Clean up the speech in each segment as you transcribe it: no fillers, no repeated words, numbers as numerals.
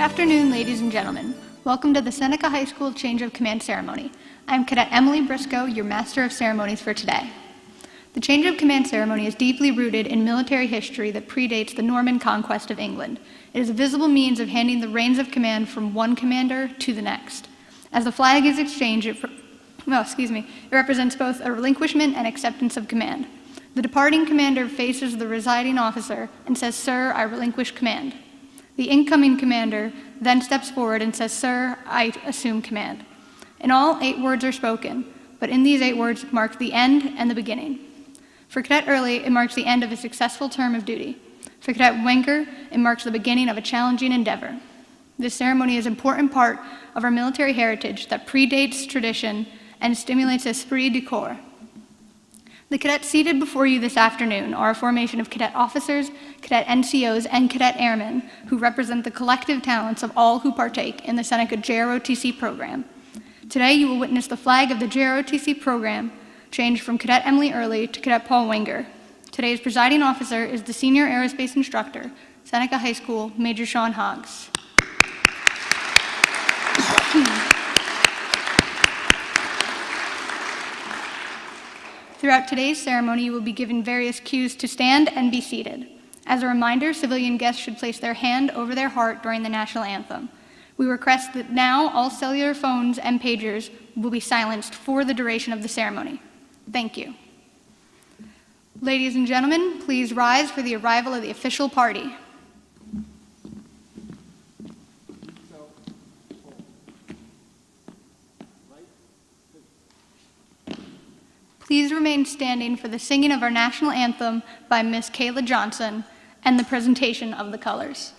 afternoon, ladies and gentlemen. Welcome to the Seneca High School Change of Command Ceremony. I'm Cadet Emily Briscoe, your Master of Ceremonies for today. The Change of Command ceremony is deeply rooted in military history that predates the Norman conquest of England. It is a visible means of handing the reins of command from one commander to the next. As the flag is exchanged, it represents both a relinquishment and acceptance of command. The departing commander faces the residing officer and says, "Sir, I relinquish command." The incoming commander then steps forward and says, "Sir, I assume command." In all, 8 words are spoken, but in these 8 words mark the end and the beginning. For Cadet Early, it marks the end of a successful term of duty. For Cadet Wenger, it marks the beginning of a challenging endeavor. This ceremony is an important part of our military heritage that predates tradition and stimulates esprit de corps. The cadets seated before you this afternoon are a formation of cadet officers, cadet NCOs, and cadet airmen who represent the collective talents of all who partake in the Seneca AFJROTC program. Today, you will witness the flag of the AFJROTC program change from Cadet Emily Early to Cadet Paul Wenger. Today's presiding officer is the Senior Aerospace Instructor, Seneca High School, Major Sean Hoggs. Throughout today's ceremony, you will be given various cues to stand and be seated. As a reminder, civilian guests should place their hand over their heart during the national anthem. We request that now all cellular phones and pagers will be silenced for the duration of the ceremony. Thank you. Ladies and gentlemen, please rise for the arrival of the official party. Please remain standing for the singing of our national anthem by Miss Kayla Johnson and the presentation of the colors.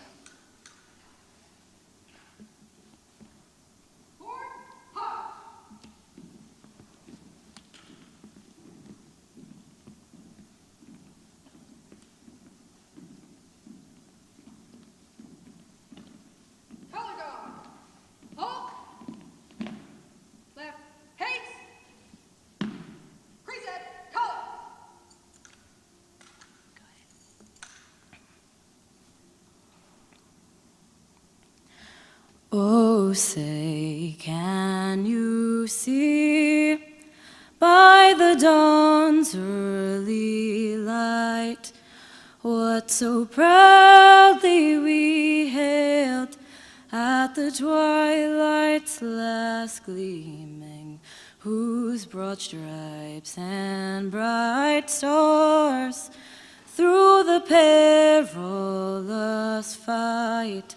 Oh, say, can you see by the dawn's early light what so proudly we hailed at the twilight's last gleaming, whose broad stripes and bright stars through the perilous fight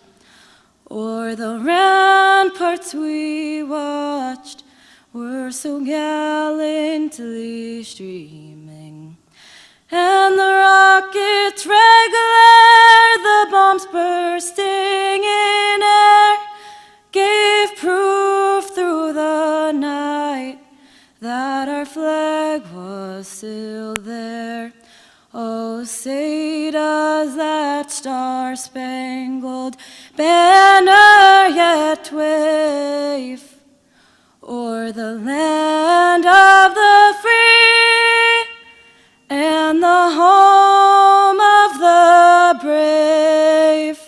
o'er the ramparts we watched were so gallantly streaming, and the rockets' red glare, the bombs bursting in air, gave proof through the night that our flag was still there. Oh, say does that star-spangled banner yet wave o'er the land of the free and the home of the brave?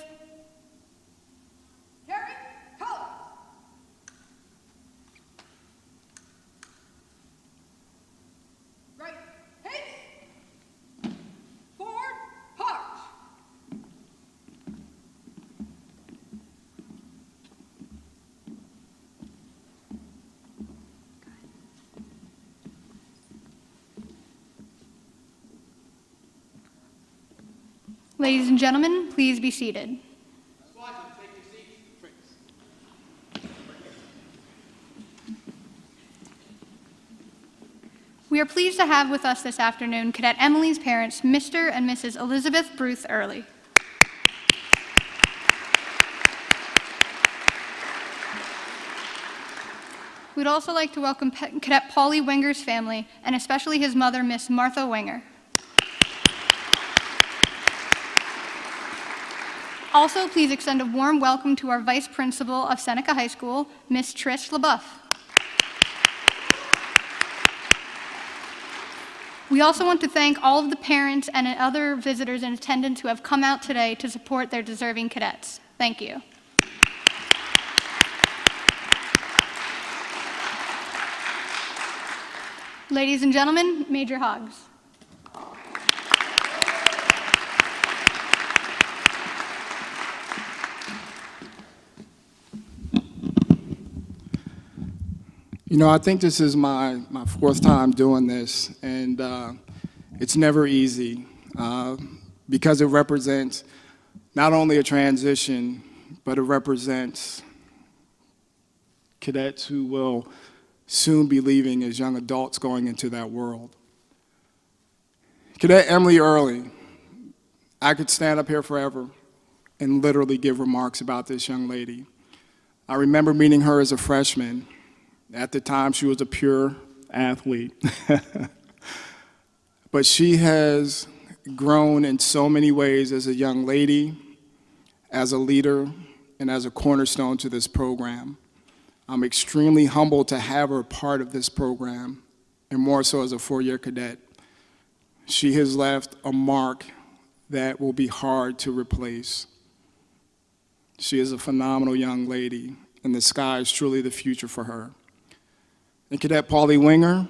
Ladies and gentlemen, please be seated. We are pleased to have with us this afternoon Cadet Emily's parents, Mr. and Mrs. Elizabeth Bruce Early. We'd also like to welcome Cadet Paulie Wenger's family, and especially his mother, Miss Martha Wenger. Also, please extend a warm welcome to our Vice Principal of Seneca High School, Miss Trish LaBeouf. We also want to thank all of the parents and other visitors in attendance who have come out today to support their deserving cadets. Thank you. Ladies and gentlemen, Major Hoggs. You know, I think this is my fourth time doing this, and it's never easy because it represents not only a transition, but it represents cadets who will soon be leaving as young adults going into that world. Cadet Emily Early, I could stand up here forever and literally give remarks about this young lady. I remember meeting her as a freshman. At the time, she was a pure athlete. But she has grown in so many ways as a young lady, as a leader, and as a cornerstone to this program. I'm extremely humbled to have her part of this program, and more so as a four-year cadet. She has left a mark that will be hard to replace. She is a phenomenal young lady, and the sky is truly the future for her. And Cadet Paulie Winger,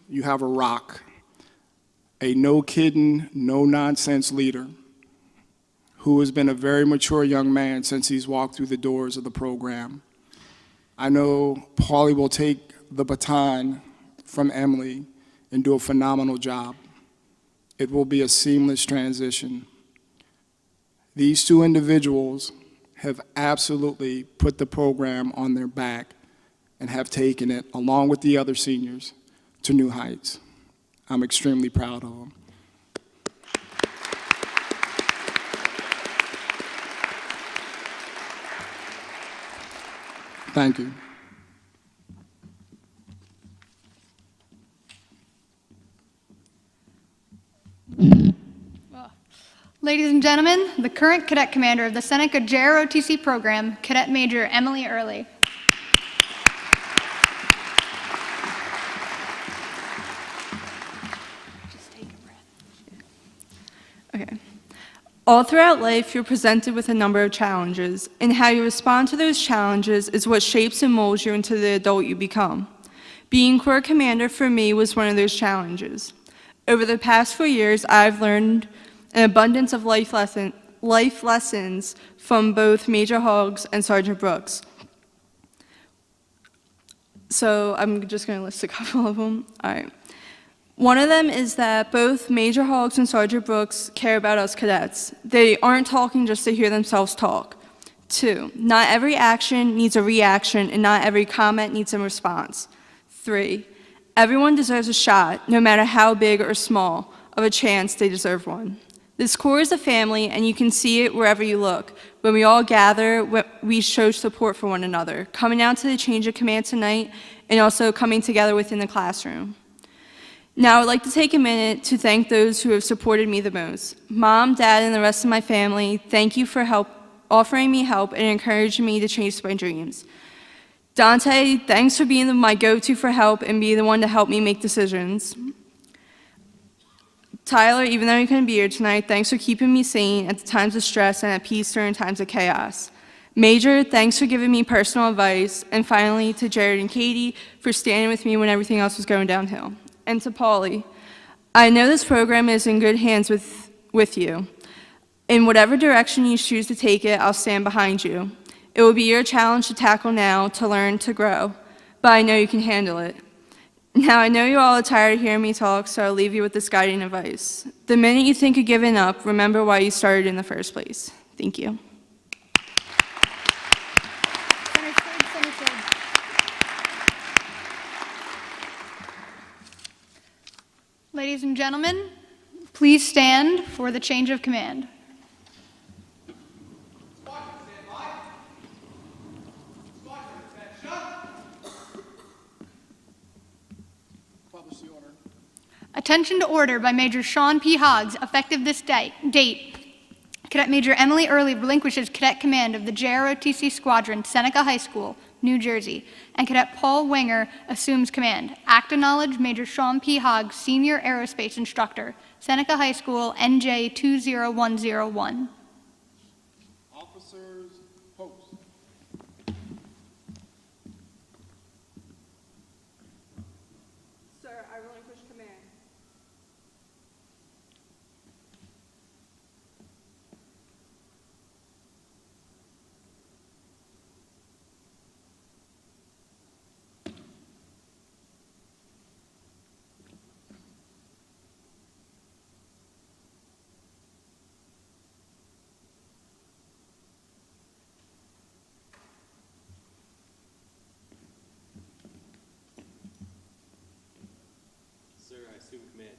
you have a rock, a no-kidding, no-nonsense leader who has been a very mature young man since he's walked through the doors of the program. I know Paulie will take the baton from Emily and do a phenomenal job. It will be a seamless transition. These two individuals have absolutely put the program on their back and have taken it, along with the other seniors, to new heights. I'm extremely proud of them. Thank you. Ladies and gentlemen, the current cadet commander of the Seneca AFJROTC program, Cadet Major Emily Early. Okay. All throughout life, you're presented with a number of challenges, and how you respond to those challenges is what shapes and molds you into the adult you become. Being Corps Commander for me was one of those challenges. Over the past 4 years, I've learned an abundance of life lessons from both Major Hoggs and Sergeant Brooks. So I'm just going to list a couple of them. All right. One of them is that both Major Hoggs and Sergeant Brooks care about us cadets. They aren't talking just to hear themselves talk. 2, not every action needs a reaction, and not every comment needs a response. 3, everyone deserves a shot, no matter how big or small of a chance they deserve one. This Corps is a family, and you can see it wherever you look. When we all gather, we show support for one another, coming out to the change of command tonight, and also coming together within the classroom. Now, I'd like to take a minute to thank those who have supported me the most. Mom, Dad, and the rest of my family, thank you for offering me help and encouraging me to chase my dreams. Dante, thanks for being my go-to for help and being the one to help me make decisions. Tyler, even though you couldn't be here tonight, thanks for keeping me sane at the times of stress and at peace during times of chaos. Major, thanks for giving me personal advice. And finally, to Jared and Katie for standing with me when everything else was going downhill. And to Paulie, I know this program is in good hands with you. In whatever direction you choose to take it, I'll stand behind you. It will be your challenge to tackle now, to learn, to grow, but I know you can handle it. Now, I know you all are tired of hearing me talk, so I'll leave you with this guiding advice. The minute you think of giving up, remember why you started in the first place. Thank you. Ladies and gentlemen, please stand for the change of command. Attention to order by Major Sean P. Hoggs, effective this date. Cadet Major Emily Early relinquishes cadet command of the AFJROTC Squadron, Seneca High School, New Jersey, and Cadet Paul Winger assumes command. Act of knowledge, Major Sean P. Hoggs, Senior Aerospace Instructor, Seneca High School, NJ 20101. Officers, post. Sir, I relinquish assume command.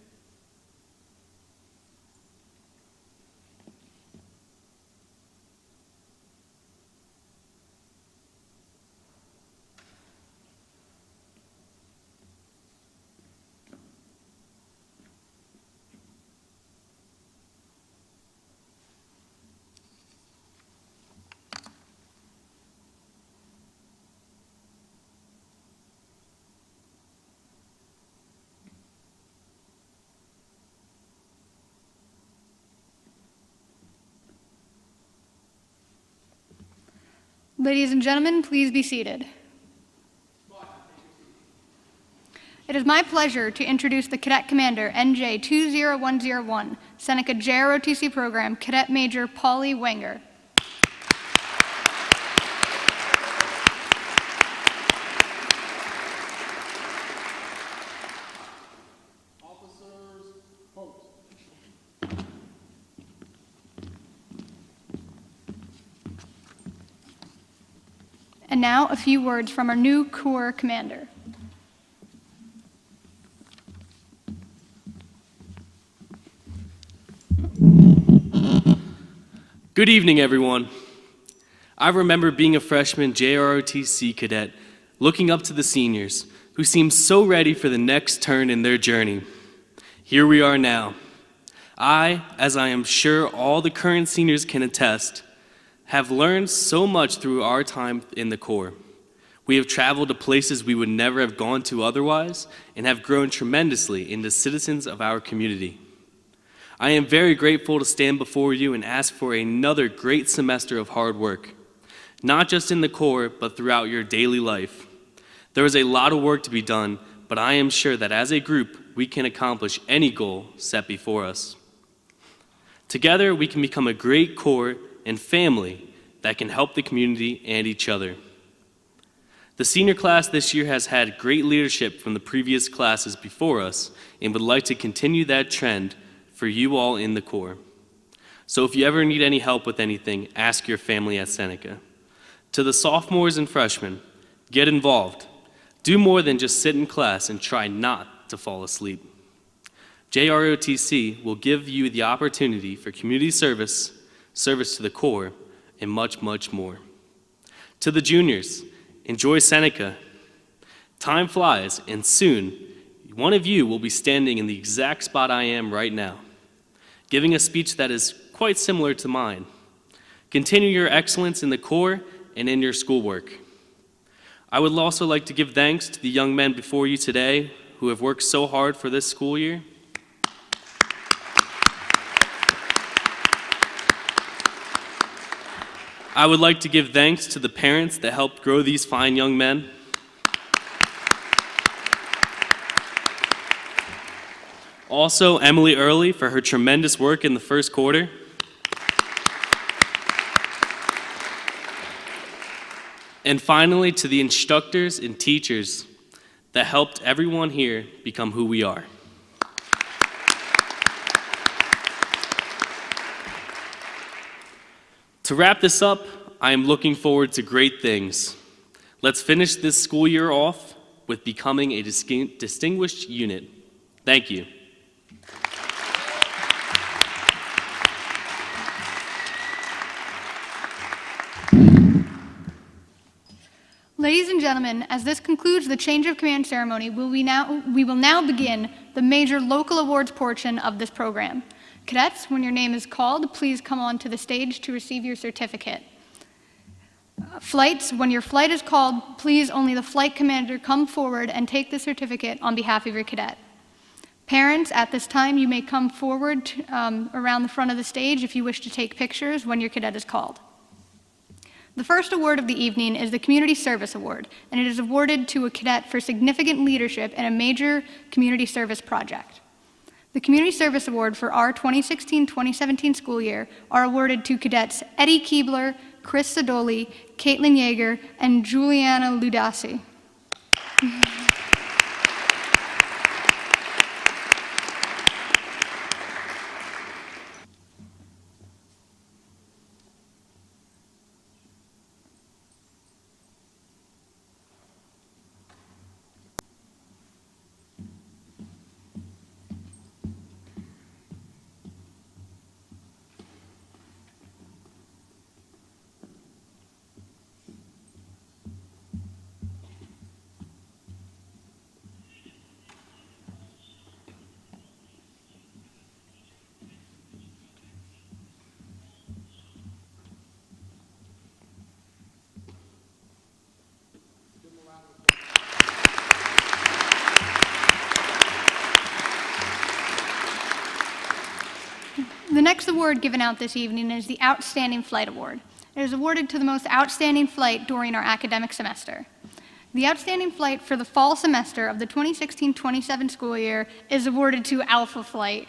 Ladies and gentlemen, please be seated. It is my pleasure to introduce the Cadet Commander, NJ 20101, Seneca JROTC Program, Cadet Major Polly Wenger. Officers, post. And now, a few words from our new Corps Commander. Good evening, everyone. I remember being a freshman JROTC cadet, looking up to the seniors, who seemed so ready for the next turn in their journey. Here we are now. I, as I am sure all the current seniors can attest, have learned so much through our time in the Corps. We have traveled to places we would never have gone to otherwise, and have grown tremendously into citizens of our community. I am very grateful to stand before you and ask for another great semester of hard work, not just in the Corps, but throughout your daily life. There is a lot of work to be done, but I am sure that as a group, we can accomplish any goal set before us. Together, we can become a great Corps and family that can help the community and each other. The senior class this year has had great leadership from the previous classes before us and would like to continue that trend for you all in the Corps. So if you ever need any help with anything, ask your family at Seneca. To the sophomores and freshmen, get involved. Do more than just sit in class and try not to fall asleep. JROTC will give you the opportunity for community service, service to the Corps, and much, much more. To the juniors, enjoy Seneca. Time flies, and soon, one of you will be standing in the exact spot I am right now, giving a speech that is quite similar to mine. Continue your excellence in the Corps and in your schoolwork. I would also like to give thanks to the young men before you today who have worked so hard for this school year. I would like to give thanks to the parents that helped grow these fine young men. Also, Emily Early for her tremendous work in the first quarter. And finally, to the instructors and teachers that helped everyone here become who we are. To wrap this up, I am looking forward to great things. Let's finish this school year off with becoming a distinguished unit. Thank you. Ladies and gentlemen, as this concludes the change of command ceremony, we will now begin the major local awards portion of this program. Cadets, when your name is called, please come on to the stage to receive your certificate. Flights, when your flight is called, please only the flight commander come forward and take the certificate on behalf of your cadet. Parents, at this time, you may come forward around the front of the stage if you wish to take pictures when your cadet is called. The first award of the evening is the Community Service Award, and it is awarded to a cadet for significant leadership in a major community service project. The Community Service Award for our 2016-2017 school year are awarded to cadets Eddie Keebler, Chris Sidoli, Caitlin Yeager, and Juliana Ludasi. next award given out this evening is the Outstanding Flight Award. It is awarded to the most outstanding flight during our academic semester. The outstanding flight for the fall semester of the 2016-27 school year is awarded to Alpha Flight.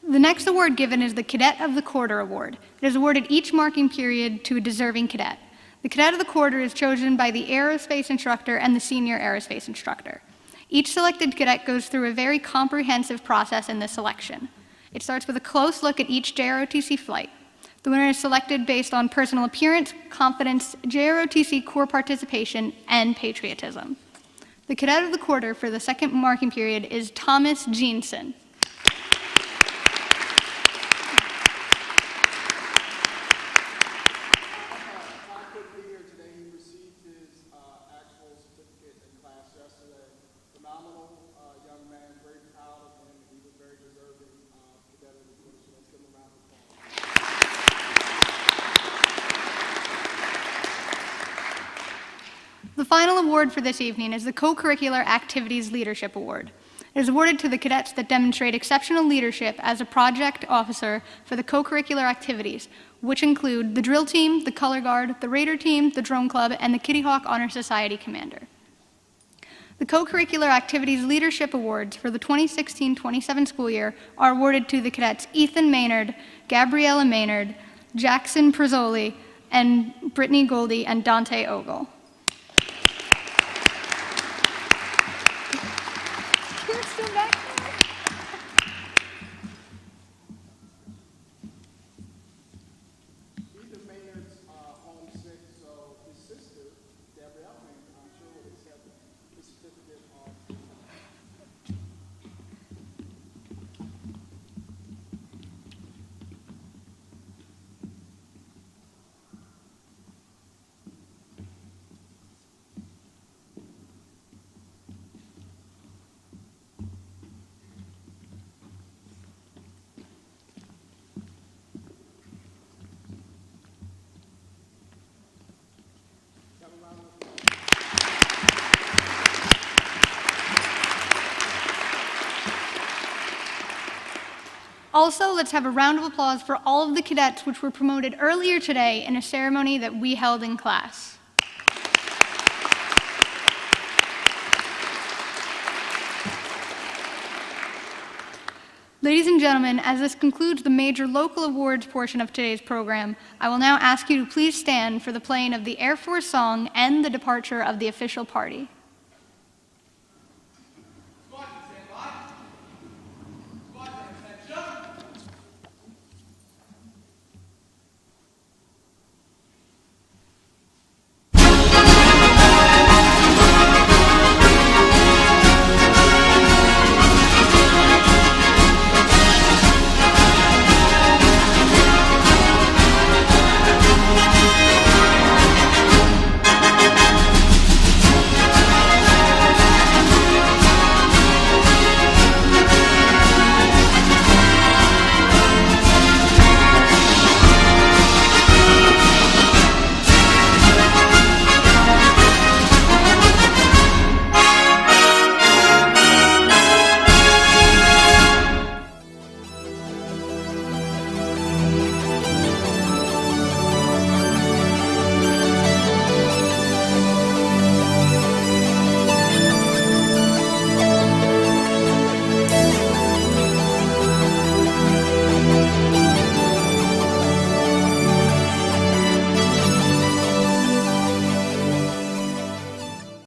The next award given is the Cadet of the Quarter Award. It is awarded each marking period to a deserving cadet. The Cadet of the Quarter is chosen by the aerospace instructor and the senior aerospace instructor. Each selected cadet goes through a very comprehensive process in this selection. It starts with a close look at each JROTC flight. The winner is selected based on personal appearance, confidence, JROTC core participation, and patriotism. The Cadet of the Quarter for the second marking period is Thomas Jeanson. The final award for this evening is the Co-Curricular Activities Leadership Award. It is awarded to the cadets that demonstrate exceptional leadership as a project officer for the co-curricular activities, which include the drill team, the color guard, the Raider team, the drone club, and the Kitty Hawk Honor Society commander. The Co-Curricular Activities Leadership Awards for the 2016-27 school year are awarded to the cadets Ethan Maynard, Gabriella Maynard, Jackson Prizzoli, and Brittany Goldie and Dante Ogle. Also, let's have a round of applause for all of the cadets which were promoted earlier today in a ceremony that we held in class. Ladies and gentlemen, as this concludes the major local awards portion of today's program, I will now ask you to please stand for the playing of the Air Force song and the departure of the official party.